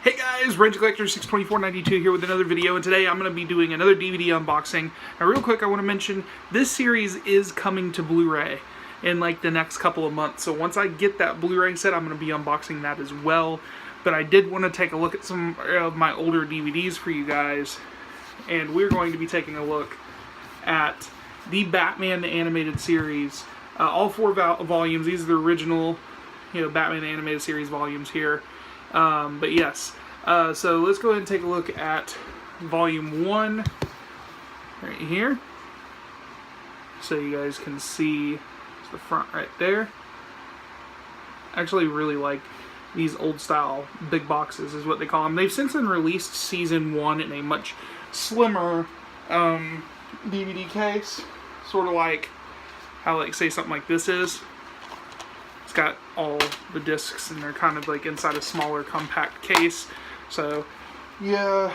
Hey guys, Range Collector 62492 here with another video, and today I'm going to be doing another DVD unboxing. Now real quick, I want to mention this series is coming to Blu-ray in like the next couple of months. So once I get that Blu-ray set, I'm going to be unboxing that as well. But I did want to take a look at some of my older DVDs for you guys, and we're going to be taking a look at the Batman the Animated Series. All four volumes. These are the original, Batman the Animated Series volumes here. But yes, so let's go ahead and take a look at volume 1 right here, so you guys can see the front right there. I actually really like these old style big boxes is what they call them. They've since then released season 1 in a much slimmer DVD case, sort of like how, like, say something like this is. It's got all the discs and they're kind of like inside a smaller compact case. So yeah,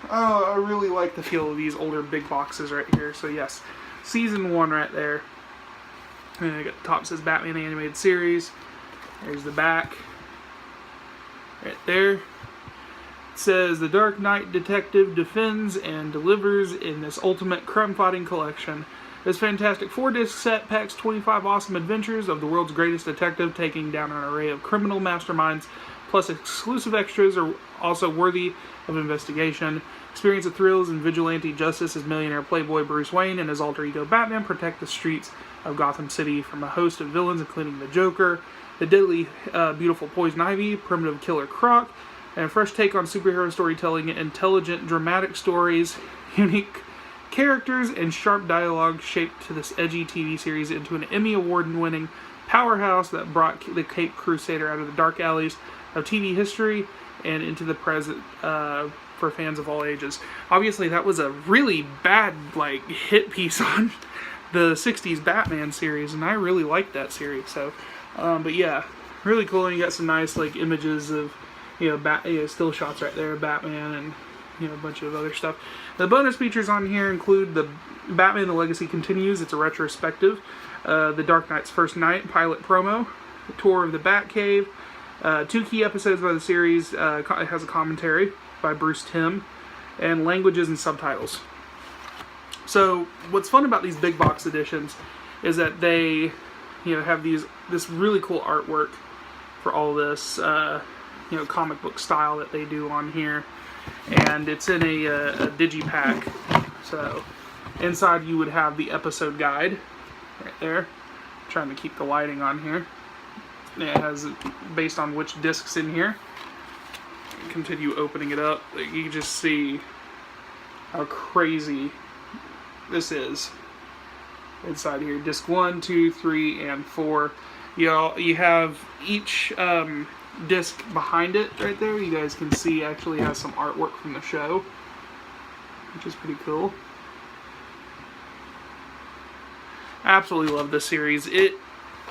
I really like the feel of these older big boxes right here. So yes, season 1 right there. And I got the top says Batman the Animated Series. There's the back right there. It says the Dark Knight detective defends and delivers in this ultimate crime-fighting collection. This fantastic 4-disc set packs 25 awesome adventures of the world's greatest detective taking down an array of criminal masterminds, plus exclusive extras are also worthy of investigation. Experience the thrills and vigilante justice as millionaire playboy Bruce Wayne and his alter ego Batman protect the streets of Gotham City from a host of villains including the Joker, the deadly beautiful Poison Ivy, primitive killer Croc, and a fresh take on superhero storytelling, intelligent dramatic stories, unique characters, and sharp dialogue shaped to this edgy TV series into an Emmy Award-winning powerhouse that brought the Cape Crusader out of the dark alleys of TV history and into the present for fans of all ages. Obviously, that was a really bad hit piece on the 60s Batman series, and I really liked that series. So, but yeah, really cool. And you got some nice images of still shots right there of Batman and a bunch of other stuff. The bonus features on here include the Batman The Legacy Continues. It's a retrospective. The Dark Knight's First Night pilot promo. The tour of the Batcave. 2 key episodes by the series. It has a commentary by Bruce Timm. And languages and subtitles. So what's fun about these big box editions is that they have this really cool artwork for all this comic book style that they do on here. And it's in a digipack. So inside you would have the episode guide right there. I'm trying to keep the lighting on here. And it has based on which discs in here. Continue opening it up. You can just see how crazy this is inside here. Disc 1, 2, 3, and 4. You have each disc behind it right there. You guys can see actually has some artwork from the show, which is pretty cool. Absolutely love this series. It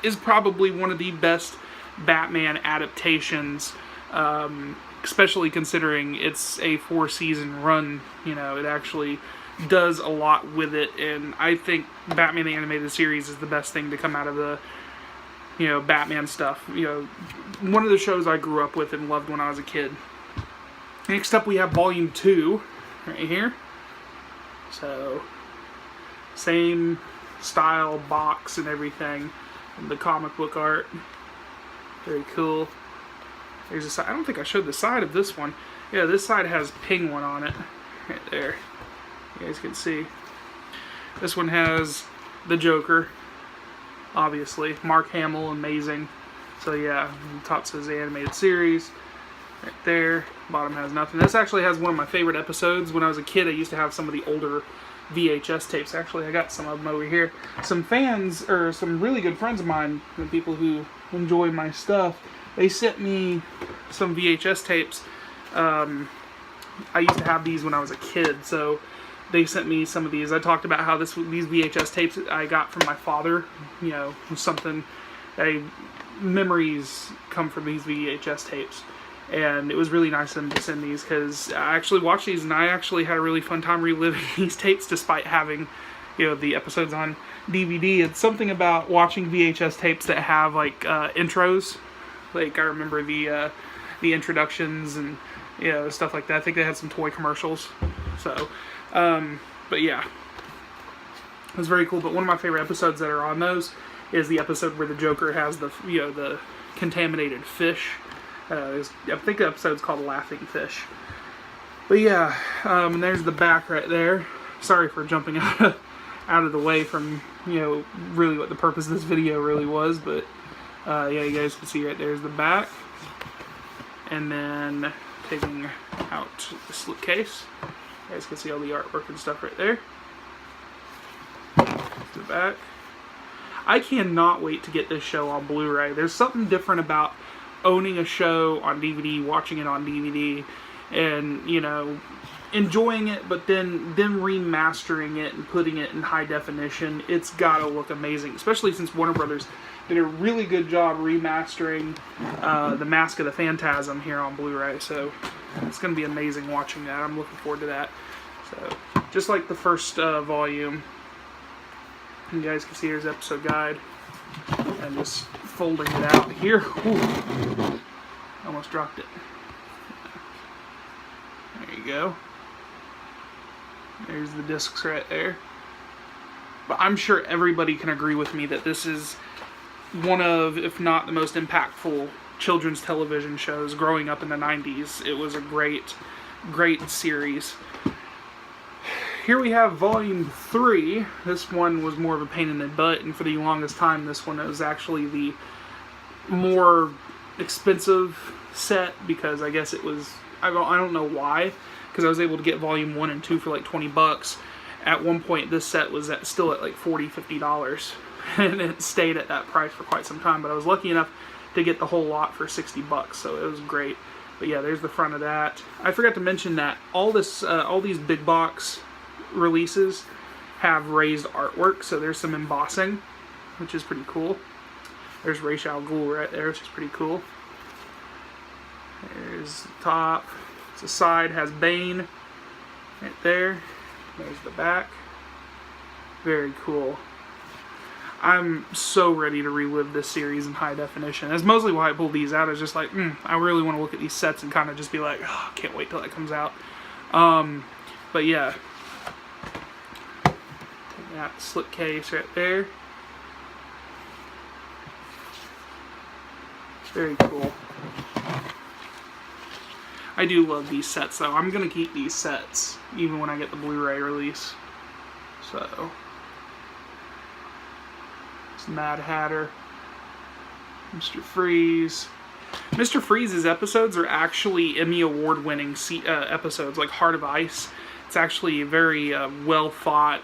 is probably one of the best Batman adaptations, especially considering it's a 4-season run. It actually does a lot with it, and I think Batman the Animated Series is the best thing to come out of the Batman stuff. One of the shows I grew up with and loved when I was a kid. Next up we have Volume 2 right here. So same style box and everything. And the comic book art. Very cool. There's a side. I don't think I showed the side of this one. Yeah, this side has Penguin on it. Right there. You guys can see. This one has the Joker. Obviously, Mark Hamill, amazing. So yeah, the top says the Animated Series. Right there. Bottom has nothing. This actually has one of my favorite episodes. When I was a kid, I used to have some of the older VHS tapes. Actually, I got some of them over here. Some fans, or some really good friends of mine, the people who enjoy my stuff, they sent me some VHS tapes. I used to have these when I was a kid, so they sent me some of these. I talked about how these VHS tapes I got from my father, was something, memories come from these VHS tapes. And it was really nice of them to send these, because I actually watched these and I actually had a really fun time reliving these tapes despite having, the episodes on DVD. It's something about watching VHS tapes that have, intros. I remember the the introductions and stuff like that. I think they had some toy commercials. So, but yeah, it was very cool. But one of my favorite episodes that are on those is the episode where the Joker has the the contaminated fish. I think the episode's called Laughing Fish. But yeah, and there's the back right there. Sorry for jumping out of the way from really what the purpose of this video really was, but yeah, you guys can see right there's the back, and then taking out the slip case, you guys can see all the artwork and stuff right there. The back. I cannot wait to get this show on Blu-ray. There's something different about owning a show on DVD, watching it on DVD, and enjoying it, but then remastering it and putting it in high definition. It's gotta look amazing, especially since Warner Brothers did a really good job remastering The Mask of the Phantasm here on Blu-ray. So it's gonna be amazing watching that. I'm looking forward to that. So just like the first volume, you guys can see here's episode guide, and just folding it out here. Ooh, almost dropped it. There you go. There's the discs right there. But I'm sure everybody can agree with me that this is one of, if not the most impactful children's television shows growing up in the 90s. It was a great series. Here we have Volume 3. This one was more of a pain in the butt, and for the longest time this one was actually the more expensive set, because I guess it was, I don't know why, because I was able to get Volume 1 and 2 for like $20. At one point this set was still at like $40-50, and it stayed at that price for quite some time, but I was lucky enough to get the whole lot for $60, so it was great. But yeah, there's the front of that. I forgot to mention that all these big box releases have raised artwork, so there's some embossing, which is pretty cool. There's Ra's al Ghul right there, which is pretty cool. There's the top. The side has Bane right there. There's the back. Very cool. I'm so ready to relive this series in high definition. That's mostly why I pulled these out. It's just like, I really want to look at these sets and kind of just be like, oh, I can't wait till that comes out. But yeah. Take that slip case right there. Very cool. I do love these sets, though. I'm going to keep these sets, even when I get the Blu-ray release. So, it's Mad Hatter, Mr. Freeze. Mr. Freeze's episodes are actually Emmy Award-winning episodes, like Heart of Ice. It's actually a very well-thought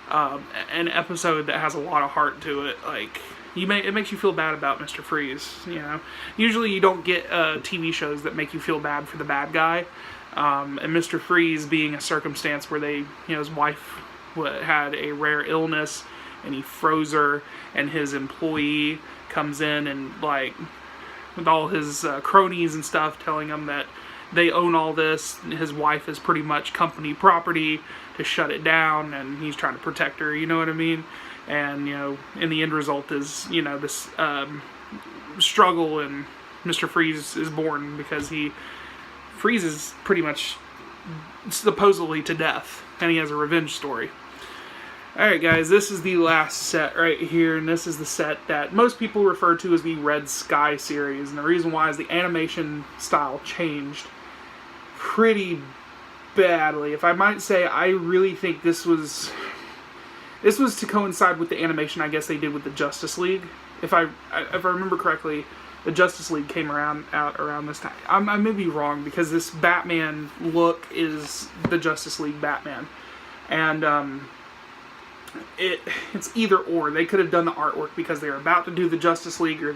an episode that has a lot of heart to it. Like, it makes you feel bad about Mr. Freeze, Usually you don't get TV shows that make you feel bad for the bad guy. And Mr. Freeze being a circumstance where his wife had a rare illness and he froze her, and his employee comes in and, like, with all his cronies and stuff telling him that they own all this, and his wife is pretty much company property to shut it down, and he's trying to protect her, you know what I mean? And, in the end result is, this struggle, and Mr. Freeze is born because he freezes pretty much supposedly to death, and he has a revenge story. Alright guys, this is the last set right here, and this is the set that most people refer to as the Red Sky series, and the reason why is the animation style changed pretty badly. If I might say, I really think this was to coincide with the animation I guess they did with the Justice League. If I remember correctly, the Justice League came out around this time. I may be wrong, because this Batman look is the Justice League Batman. And it's either or. They could have done the artwork because they were about to do the Justice League, or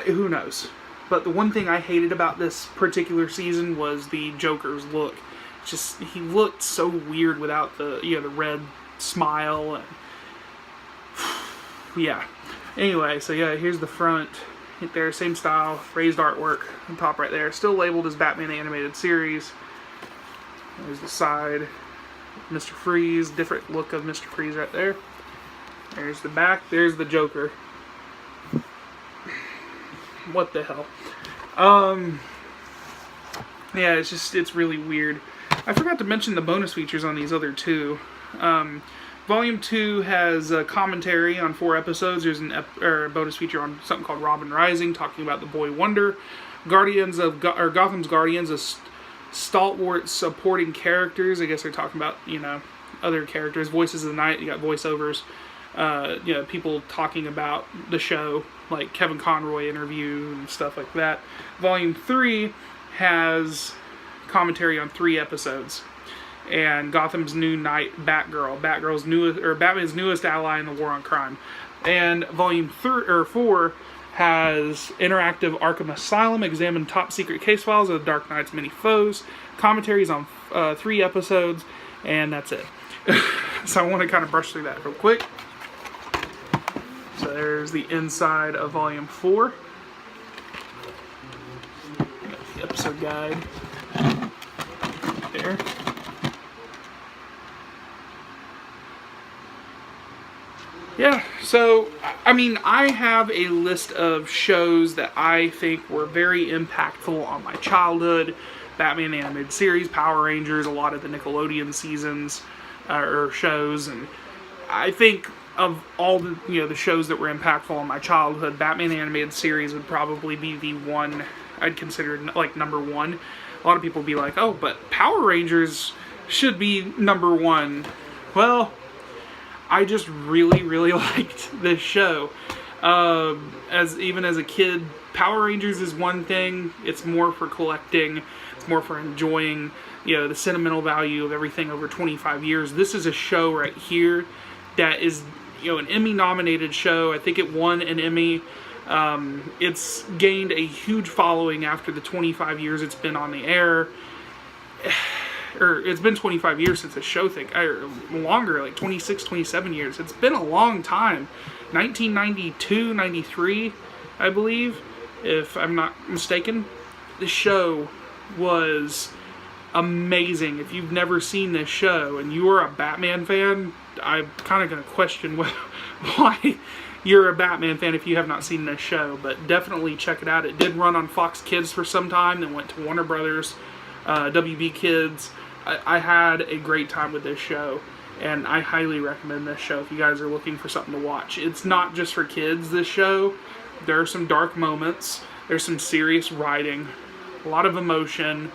who knows. But the one thing I hated about this particular season was the Joker's look. Just, he looked so weird without the the red smile, and yeah. Anyway, so yeah, here's the front. Right there, same style, raised artwork on top right there. Still labeled as Batman Animated Series. There's the side. Mr. Freeze, different look of Mr. Freeze right there. There's the back. There's the Joker. What the hell? Yeah, it's really weird. I forgot to mention the bonus features on these other two. Volume 2 has a commentary on 4 episodes. There's a bonus feature on something called Robin Rising, talking about the Boy Wonder. Gotham's Guardians, a stalwart supporting characters. I guess they're talking about, other characters. Voices of the Night, you got voiceovers. People talking about the show, like Kevin Conroy interview and stuff like that. Volume 3 has commentary on 3 episodes. And Gotham's New Knight, Batman's newest ally in the war on crime. And Volume 4 has interactive Arkham Asylum, examine top secret case files of the Dark Knight's many foes, commentaries on 3 episodes, and that's it. So I want to kind of brush through that real quick. So there's the inside of Volume 4. Got the episode guide there. Yeah, so, I mean, I have a list of shows that I think were very impactful on my childhood. Batman the Animated Series, Power Rangers, a lot of the Nickelodeon seasons, or shows, and I think of all the, the shows that were impactful on my childhood, Batman the Animated Series would probably be the one I'd consider, like, number 1. A lot of people would be like, oh, but Power Rangers should be number 1. Well, I just really, really liked this show. Even as a kid, Power Rangers is one thing. It's more for collecting. It's more for enjoying, the sentimental value of everything over 25 years. This is a show right here that is, an Emmy-nominated show. I think it won an Emmy. It's gained a huge following after the 25 years it's been on the air. Or it's been 25 years since the show, or longer, like 26, 27 years. It's been a long time. 1992, 93, I believe, if I'm not mistaken. This show was amazing. If you've never seen this show and you are a Batman fan, I'm kind of going to question why you're a Batman fan if you have not seen this show. But definitely check it out. It did run on Fox Kids for some time, then went to Warner Brothers, WB Kids. I had a great time with this show, and I highly recommend this show if you guys are looking for something to watch. It's not just for kids, this show. There are some dark moments. There's some serious writing, a lot of emotion,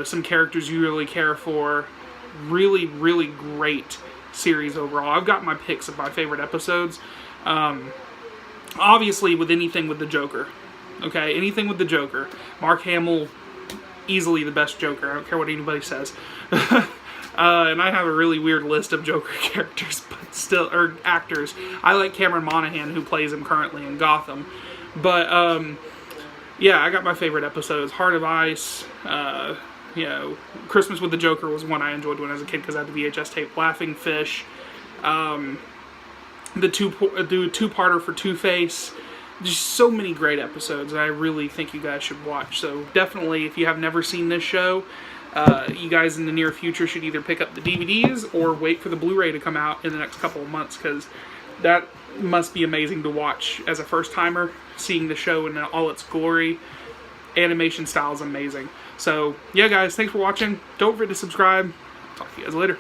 some characters you really care for. Really, really great series overall. I've got my picks of my favorite episodes. Obviously, with anything with the Joker. Okay, anything with the Joker. Mark Hamill, easily the best Joker. I don't care what anybody says. And I have a really weird list of Joker characters, but still, or actors. I like Cameron Monaghan, who plays him currently in Gotham. But, yeah, I got my favorite episodes. Heart of Ice, Christmas with the Joker was one I enjoyed when I was a kid because I had the VHS tape. Laughing Fish, the two-parter for Two-Face. Just so many great episodes, and I really think you guys should watch. So definitely, if you have never seen this show, you guys in the near future should either pick up the DVDs or wait for the Blu-ray to come out in the next couple of months, because that must be amazing to watch as a first-timer, seeing the show in all its glory. Animation style is amazing. So, yeah guys, thanks for watching. Don't forget to subscribe. Talk to you guys later.